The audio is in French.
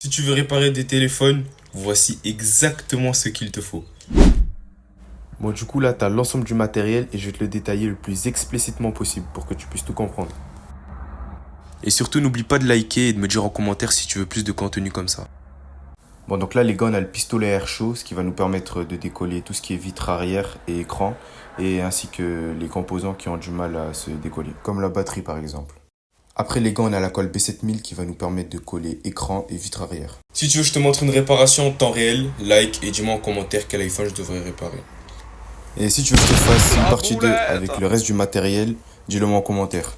Si tu veux réparer des téléphones, voici exactement ce qu'il te faut. Bon, du coup, là, tu as l'ensemble du matériel et je vais te le détailler le plus explicitement possible pour que tu puisses tout comprendre. Et surtout, n'oublie pas de liker et de me dire en commentaire si tu veux plus de contenu comme ça. Bon, donc là, les gars, on a le pistolet à air chaud, ce qui va nous permettre de décoller tout ce qui est vitre arrière et écran, et ainsi que les composants qui ont du mal à se décoller, comme la batterie par exemple. Après, les gars, on a la colle B7000 qui va nous permettre de coller écran et vitre arrière. Si tu veux que je te montre une réparation en temps réel, like et dis-moi en commentaire quel iPhone je devrais réparer. Et si tu veux que je te fasse une partie 2 avec le reste du matériel, dis-le moi en commentaire.